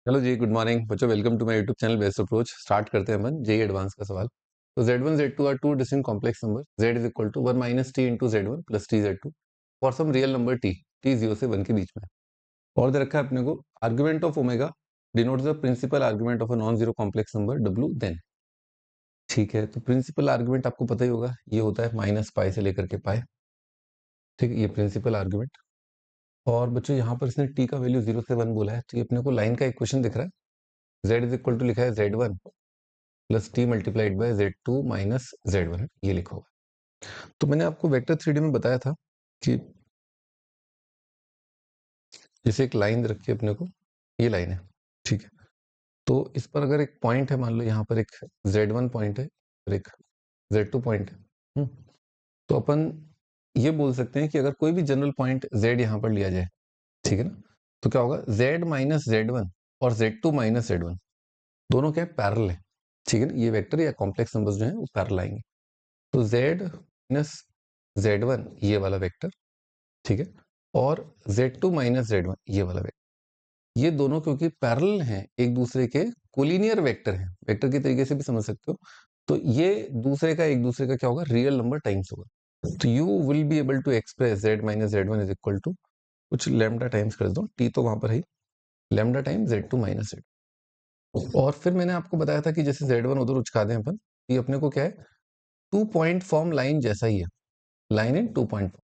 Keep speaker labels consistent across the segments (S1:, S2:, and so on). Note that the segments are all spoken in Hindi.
S1: हेलो जी, गुड मॉर्निंग बच्चों। Welcome to my YouTube channel best approach. Start करते हैं अपन जेई एडवांस का सवाल। तो Z1 Z2 are two distinct complex number. Z is equal to 1 minus T into Z1 plus T Z2 for some real number t 0 से 1 के बीच में। और दे रखा है अपने को argument of omega denotes the principal argument of a non zero complex number W then. ठीक है, तो प्रिंसिपल आर्गुमेंट आपको पता ही होगा, ये होता है माइनस पाई से लेकर के पाई। ठीक है, ये प्रिंसिपल आर्गुमेंट। और बच्चों यहाँ पर इसने t का वैल्यू 0 से 1 बोला है, तो ये अपने को लाइन का इक्वेशन दिख रहा है। Z इज इक्वल टू लिखा है Z1 plus T multiplied by Z2 minus Z1, ये लिखा हुआ। तो मैंने आपको वेक्टर 3D में बताया था कि जैसे एक लाइन रखी है अपने को, ये लाइन है, ठीक है। तो इस पर अगर एक पॉइंट है, मान लो यहाँ पर एक Z1 पॉइंट है और एक Z2 पॉइंट है। तो अपन ये बोल सकते हैं कि अगर कोई भी जनरल पॉइंट Z यहाँ पर लिया जाए, ठीक है ना, तो क्या होगा, Z माइनस Z1 और Z2 माइनस Z1 दोनों क्या है, पैरेलल है। ठीक है ना, ये वेक्टर या कॉम्प्लेक्स नंबर्स जो है वो पैरेलल आएंगे। तो Z माइनस Z1 ये वाला वेक्टर, ठीक है, और Z2 माइनस Z1 ये वाला वेक्टर, ये दोनों क्योंकि पैरेलल हैं एक दूसरे के, कोलिनियर वेक्टर हैं, वेक्टर के तरीके से भी समझ सकते हो। तो ये दूसरे का एक दूसरे का क्या होगा, रियल नंबर टाइम्स होगा। तो you will be able to express Z minus Z1 is equal to कुछ लैम्डा टाइम्स कर दो, टी तो वहां पर है, lambda time Z2 minus Z2। और फिर मैंने आपको बताया था कि जैसे Z1 उधर उचका दें अपन, ये अपने को क्या है, 2 पॉइंट फॉर्म लाइन जैसा ही है, लाइन इन 2 पॉइंट।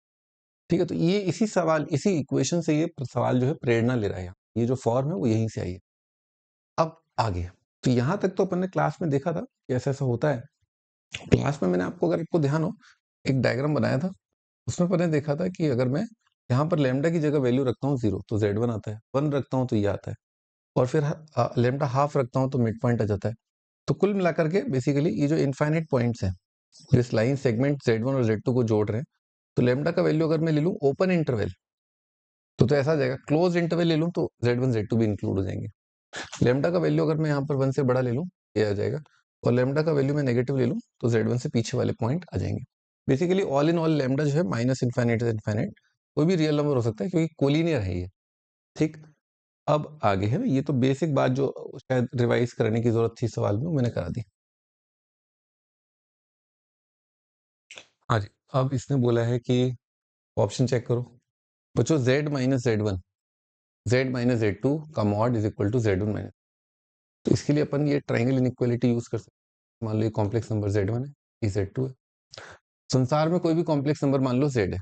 S1: ठीक है, तो ये इसी सवाल, इसी इक्वेशन से ये सवाल जो है प्रेरणा ले रहा है। ये जो फॉर्म है वो यहीं से आई है। अब आगे, तो यहां तक तो अपन ने क्लास में देखा था कि ऐसा ऐसा होता है। क्लास में मैंने आपको, अगर आपको ध्यान हो, एक डायग्राम बनाया था, उसमें अपन ने देखा था कि अगर मैं यहाँ पर लेमडा की जगह वैल्यू रखता हूँ 0 तो Z1 आता है, 1 रखता हूँ तो ये आता है, और फिर लेमडा हाफ रखता हूँ तो मिड पॉइंट आ जाता है। तो कुल मिलाकर के बेसिकली ये जो इनफाइनाइट पॉइंट्स हैं, इस लाइन सेगमेंट Z1 और Z2 को जोड़ रहे हैं, तो लेमडा का वैल्यू अगर मैं ले लूँ ओपन इंटरवल, तो ऐसा आ जाएगा। क्लोज इंटरवल ले लूँ तो Z1 Z2 भी इंक्लूड हो जाएंगे। लेमडा का वैल्यू अगर मैं यहाँ पर 1 से बड़ा ले लूँ, ये आ जाएगा, और लेमडा का वैल्यू मैं नेगेटिव ले लूँ तो Z1 से पीछे वाले पॉइंट आ जाएंगे। Basically all in all lambda जो है माइनस इनफाइनाइट से इनफाइनाइट कोई भी रियल नंबर हो सकता है, क्योंकि कोलिनियर है ये। ठीक, अब आगे है, ये तो बेसिक बात जो शायद रिवाइज करने की जरूरत थी सवाल में, मैंने करा दी। हाँ जी, अब इसने बोला है कि ऑप्शन चेक करो बच्चों, Z minus Z1 Z minus Z2 का mod is equal to Z1 minus. तो इसके लिए अपन ये ट्राइंगल इनइक्वालिटी यूज कर सकते हैं। मान लो ये कॉम्प्लेक्स नंबर Z1 है, ये Z2 है। संसार में कोई भी कॉम्प्लेक्स नंबर मान लो Z है,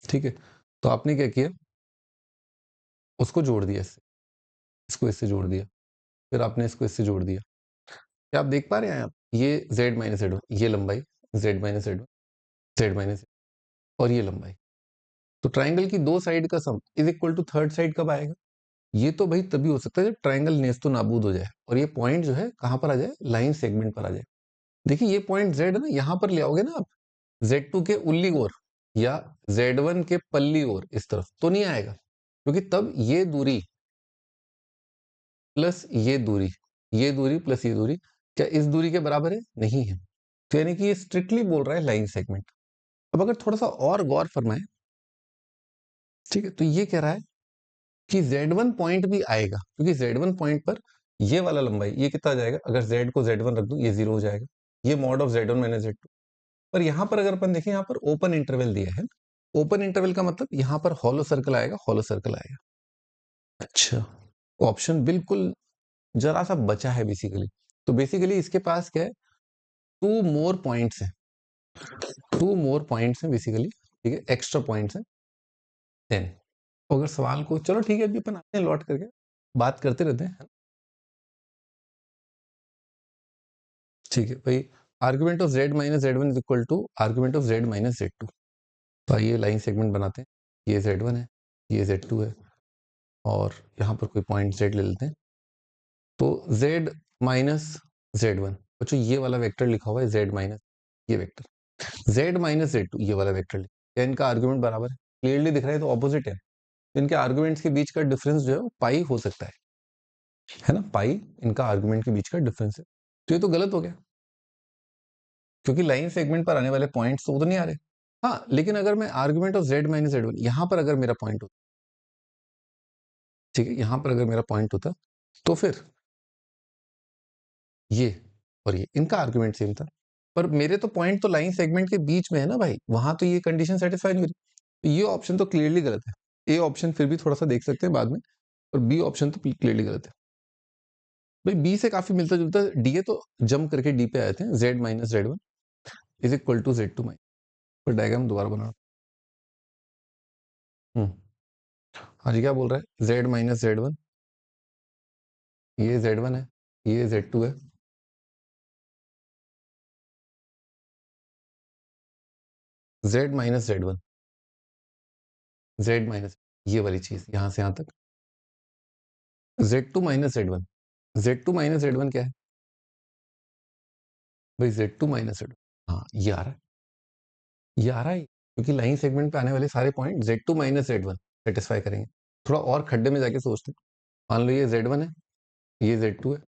S1: ठीक है, तो आपने क्या किया, उसको जोड़ दिया, इससे इसको इससे जोड़ दिया, फिर आपने इसको इससे जोड़ दिया। क्या आप देख पा रहे हैं, आप ये Z माइनस Z1 ये लंबाई, Z minus Z1 Z minus, और ये लंबाई। तो ट्राइंगल की दो साइड का sum is equal to third side कब आएगा, ये तो भाई तभी हो सकता है जब ट्राइंगल नेस्तो नाबूद हो जाए और ये पॉइंट जो है कहां पर आ जाए, लाइन सेगमेंट पर आ जाए। देखिए ये पॉइंट Z है ना, यहां पर ले आओगे ना आप Z2 के उल्ली ओर या Z1 के पल्ली ओर, इस तरफ तो नहीं आएगा, क्योंकि तब ये दूरी प्लस ये दूरी, ये दूरी प्लस ये दूरी क्या इस दूरी के बराबर है, नहीं है। तो यानी कि ये स्ट्रिक्टली बोल रहा है लाइन सेगमेंट। अब अगर थोड़ा सा और गौर फरमाए, ठीक है, तो ये कह रहा है कि Z1 पॉइंट भी आएगा, क्योंकि Z1 पॉइंट पर ये वाला लंबाई, ये कितना आ जाएगा, अगर Z को Z1 रख दूं ये 0 हो जाएगा, ये mod of Z1 minus Z2। पर यहां पर अगर अपन देखें, यहां पर ओपन इंटरवल दिया है, ओपन इंटरवल का मतलब यहां पर हॉलो सर्कल आएगा, हॉलो सर्कल आएगा। अच्छा, ऑप्शन बिल्कुल जरा सा बचा है बेसिकली। तो बेसिकली इसके पास क्या है, 2 मोर पॉइंट्स हैं, 2 मोर पॉइंट्स हैं बेसिकली, ठीक है, एक्स्ट्रा पॉइंट्स हैं 10। अगर सवाल को, चलो ठीक है, अभी अपन आते हैं लौट करके, बात करते रहते हैं, ठीक है भाई। Argument of Z minus Z1 is equal to argument of Z minus Z2। तो आइए लाइन सेगमेंट बनाते हैं, ये Z1 है, ये Z2 है, और यहाँ पर कोई पॉइंट Z ले लेते हैं। तो Z माइनस Z1, बच्चों ये वाला वेक्टर लिखा हुआ है Z माइनस, ये वेक्टर Z माइनस Z2 ये वाला वेक्टर लिखा है, इनका आर्गुमेंट बराबर है, क्लियरली दिख रहा है, तो ऑपोजिट है। इनके आर्गुमेंट्स के बीच का डिफरेंस जो है वो पाई हो सकता है ना, पाई इनका आर्गुमेंट के बीच का डिफरेंस है। तो ये तो गलत हो गया, क्योंकि लाइन सेगमेंट पर आने वाले पॉइंट्स तो नहीं आ रहे। हाँ, लेकिन अगर मैं argument of Z minus Z1 यहां पर अगर मेरा पॉइंट होता, ठीक है, यहां पर अगर मेरा पॉइंट होता, तो फिर ये और ये इनका आर्गुमेंट सेम था, पर मेरे तो पॉइंट तो लाइन सेगमेंट के बीच में है ना भाई, वहां तो ये कंडीशन सेटिस्फाई नहीं हो रही। ये ऑप्शन तो क्लियरली गलत है। ए ऑप्शन फिर भी थोड़ा सा देख सकते हैं बाद में, और बी ऑप्शन तो क्लियरली गलत है भाई। बी से काफी मिलता जुलता, डी ए तो जंप करके डी पे आए थे, Z minus Z one is equal to Z two minus. पर डायग्राम दोबारा बना। हाँ जी, क्या बोल रहा है, जेड माइनस जेड वन, ये जेड वन है, ये जेड टू है, Z minus Z one, Z minus ये वाली चीज यहां से यहां तक, Z two minus Z one, Z two minus Z one क्या है भाई, जेड टू माइनस जेड, हाँ ये आ रहा है, ये आ रहा है, क्योंकि लाइन सेगमेंट पे आने वाले सारे point Z two minus Z one satisfy करेंगे। थोड़ा और खड्डे में जाके सोचते हैं, मान लो ये जेड वन है, ये जेड टू है,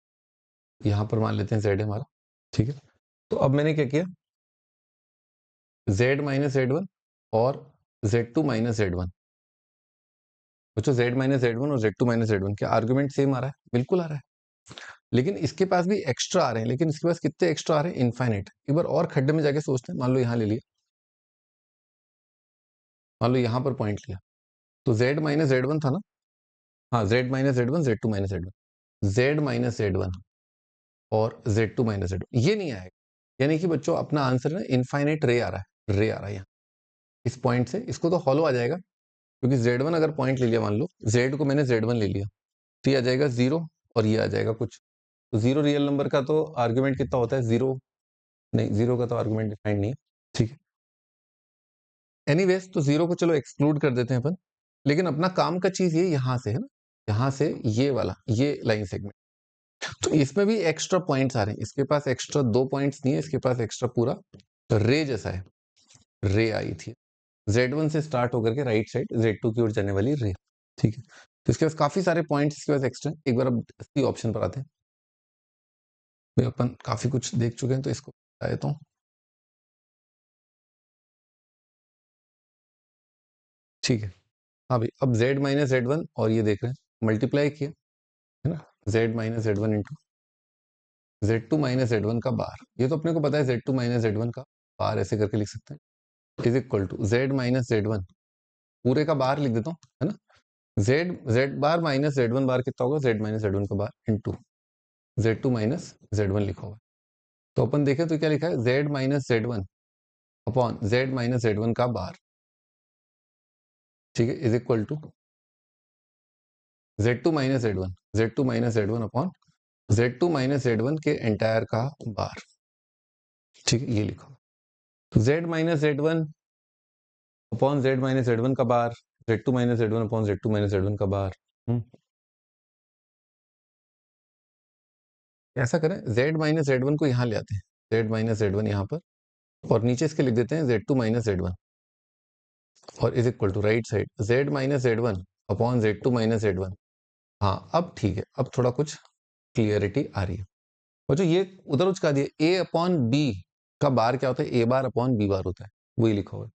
S1: यहाँ पर मान लेते हैं जेड है हमारा, ठीक है। तो अब मैंने क्या किया, जेड माइनस जेड वन और Z two minus Z one, बच्चों जेड माइनस जेड वन और Z two minus Z one क्या आर्गुमेंट सेम आ रहा है, बिल्कुल आ रहा है, लेकिन इसके पास भी एक्स्ट्रा आ रहे हैं, लेकिन इसके पास कितने एक्स्ट्रा आ रहे हैं, इनफाइनाइट। एक बार और खड्डे में जाके सोचते हैं, मान लो यहाँ ले लिया, मान लो यहाँ पर पॉइंट लिया, तो जेड माइनस जेड वन था ना, हाँ z minus Z one, Z two minus Z one, Z minus Z one और Z two minus Z one, ये नहीं आएगा, यानी कि बच्चों अपना आंसर ना इनफाइनाइट रे आ रहा है, रे आ रहा है यहाँ इस पॉइंट से, इसको तो हॉलो आ जाएगा, क्योंकि जेड वन अगर पॉइंट ले लिया, मान लो जेड को मैंने जेड वन ले लिया, तो ये आ जाएगा जीरो और ये आ जाएगा कुछ, तो जीरो रियल नंबर का तो आर्ग्यूमेंट कितना होता है, जीरो नहीं, जीरो का तो आर्गुमेंट डिफाइंड नहीं है, ठीक है। एनीवेज तो जीरो को चलो एक्सक्लूड कर देते हैं अपन, लेकिन अपना काम का चीज ये यहां से है ना, यहां से ये वाला ये लाइन सेगमेंट, तो इसमें भी एक्स्ट्रा पॉइंट्स आ रहे हैं, इसके पास एक्स्ट्रा दो पॉइंट्स नहीं है, इसके पास एक्स्ट्रा पूरा रे जैसा है, रे आई थी Z1 से स्टार्ट होकर के राइट साइड Z2 की ओर जाने वाली रे, ठीक है। तो इसके पास काफी सारे पॉइंट्स इसके पास एक्स्ट्रा। एक बार अब सी ऑप्शन पर आते हैं, भाई अपन काफी कुछ देख चुके हैं, तो इसको बता देता हूँ, ठीक है। हाँ भाई, अब z माइनस जेड वन और ये देख रहे हैं मल्टीप्लाई किया है ना, z minus Z one into z two minus Z one का बार, ये तो अपने को पता है z two minus Z one का बार ऐसे करके लिख सकते हैं, is equal to z minus Z one, पूरे का बार लिख देता हूँ, है ना, z bar minus Z one bar कितना होगा, जेड माइनस जेड वन का bar into z two minus Z one लिखा हुआ है। तो अपन देखें तो क्या लिखा है, Z minus Z one upon z minus Z one का बार, ठीक है, is equal to Z two minus Z one, Z two minus Z one upon Z two minus Z one के एंटायर का बार, ठीक है, ये लिखो। तो z minus Z one upon z minus Z one का bar, z two minus Z one upon Z two minus Z one का बार। ऐसा करें, जेड माइनस जेड वन को यहाँ ले आते हैं, जेड माइनस जेड वन यहाँ पर, और नीचे इसके लिख देते हैं z two minus Z one, और is equal to right side z minus Z one upon Z two minus Z one. हाँ अब ठीक है, अब थोड़ा कुछ क्लियरिटी आ रही है। और जो ये उधर उचका दिया, ए अपॉन बी का बार क्या होता है, ए बार अपॉन बी बार होता है, वही लिखा हुआ है।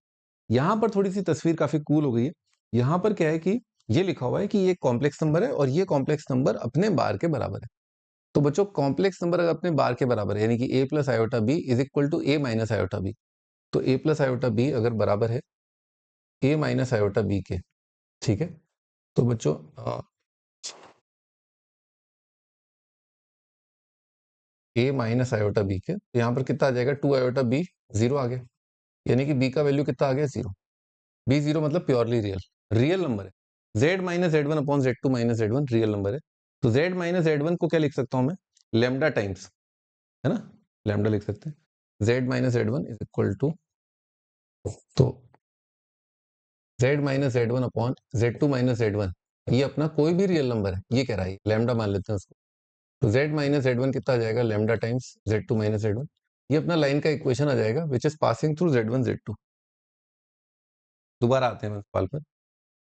S1: यहाँ पर थोड़ी सी तस्वीर काफी कूल हो गई है, यहाँ पर क्या है कि ये लिखा हुआ है कि ये कॉम्प्लेक्स नंबर है और ये कॉम्प्लेक्स नंबर अपने बार के बराबर है। तो बच्चों कॉम्प्लेक्स नंबर अगर अपने बार के बराबर है, यानी कि a plus iota b is equal to a minus iota b, तो ए प्लस आयोटा बी अगर बराबर है ए माइनस आयोटा बी के, ठीक है, तो बच्चों ए माइनस आयोटा बी के, तो यहाँ पर कितना आ जाएगा, टू आयोटा बी, जीरो आ गया, यानी कि बी का वैल्यू कितना आ गया, जीरो। बी जीरो मतलब प्योरली रियल, रियल नंबर है। Z minus Z one upon Z two minus Z one real number है, तो जेड माइनस जेड वन को क्या लिख सकता हूं मैं, लेमडा टाइम्स, है ना, लेमडा लिख सकते हैं, z minus Z one is equal to, तो z minus Z one upon Z two minus Z one, ये अपना कोई भी रियल नंबर है, ये कह रहा है लेमडा मान लेते हैं उसको, तो जेड माइनस जेड वन कितना आ जाएगा, lambda times Z two minus Z one, ये अपना लाइन का इक्वेशन आ जाएगा which is passing through Z one Z two. दोबारा आते हैं सवाल पर,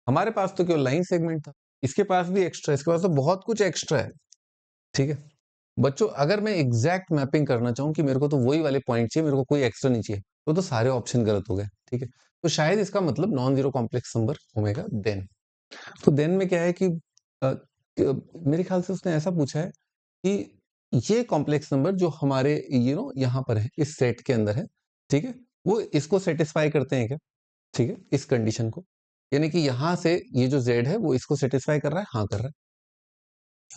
S1: हमारे पास तो केवल लाइन सेगमेंट था, इसके पास भी एक्स्ट्रा, इसके पास तो बहुत कुछ एक्स्ट्रा है, ठीक है। बच्चों अगर मैं एग्जैक्ट मैपिंग करना चाहूँ कि मेरे को तो वही वाले पॉइंट चाहिए, मेरे को कोई एक्स्ट्रा नहीं चाहिए, तो सारे ऑप्शन गलत हो गए, ठीक है। तो शायद इसका मतलब नॉन जीरो कॉम्प्लेक्स नंबर होगा देन, तो देन में क्या है कि मेरे ख्याल से उसने ऐसा पूछा है कि ये कॉम्प्लेक्स नंबर जो हमारे यहाँ पर है, इस सेट के अंदर है, ठीक है, वो इसको सेटिस्फाई करते हैं क्या? ठीक है, इस कंडीशन को, यानी कि यहां से ये जो z है वो इसको सेटिस्फाई कर रहा है, हाँ कर रहा है।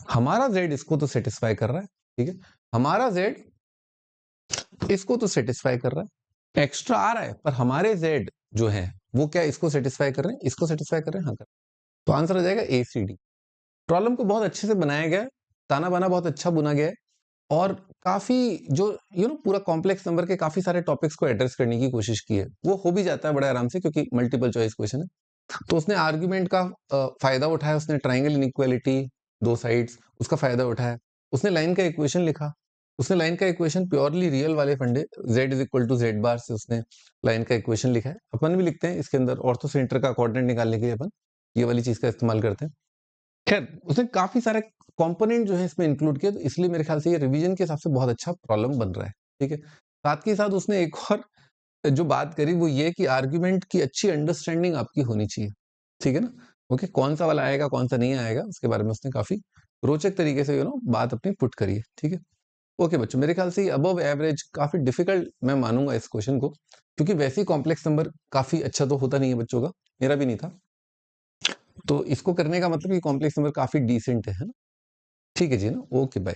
S1: हमारा z इसको तो सेटिस्फाई कर रहा है, ठीक है, हमारा z इसको तो सेटिस्फाई कर रहा है, एक्स्ट्रा आ रहा है, पर हमारे z जो है वो क्या इसको सेटिस्फाई कर रहे हैं, इसको सेटिस्फाई कर रहे हैं, हाँ कर रहे हैं। तो आंसर हो जाएगा ACD। प्रॉब्लम को बहुत अच्छे से बनाया गया है, ताना बाना बहुत अच्छा बुना गया है, और काफी जो पूरा कॉम्प्लेक्स नंबर के काफी सारे टॉपिक्स को एड्रेस करने की कोशिश की है। वो हो भी जाता है बड़े आराम से, क्योंकि मल्टीपल चॉइस क्वेश्चन है। तो उसने आर्ग्यूमेंट का फायदा उठाया, उसने ट्राइंगल इनइक्वालिटी, दो साइड्स, उसका फायदा उठाया, उसने लाइन का इक्वेशन लिखा, उसने लाइन का इक्वेशन प्योरली रियल वाले फंडे z is equal to z bar से उसने लाइन का इक्वेशन लिखा है। अपन भी लिखते हैं इसके अंदर, ऑर्थो सेंटर का कोऑर्डिनेट निकालने के लिए अपन ये वाली चीज का इस्तेमाल करते हैं। खैर, उसने काफी सारे कंपोनेंट जो है इसमें इंक्लूड किया, तो इसलिए मेरे ख्याल से ये रिवीजन के हिसाब से बहुत अच्छा प्रॉब्लम बन रहा है, ठीक है। साथ के साथ उसने एक और जो बात करी वो ये कि आर्ग्यूमेंट की अच्छी अंडरस्टैंडिंग आपकी होनी चाहिए, ठीक है ना। ओके, कौन सा वाला आएगा कौन सा नहीं आएगा उसके बारे में उसने काफी रोचक तरीके से बात अपनी पुट करी है, ठीक है। ओके बच्चों, मेरे ख्याल से ये अबव एवरेज काफी डिफिकल्ट मैं मानूंगा इस क्वेश्चन को, क्योंकि वैसे ही कॉम्प्लेक्स नंबर काफी अच्छा तो होता नहीं है बच्चों का, मेरा भी नहीं था। तो इसको करने का मतलब ये कॉम्प्लेक्स नंबर काफी डिसेंट है ना। ठीक है जी ना, ओके बाय।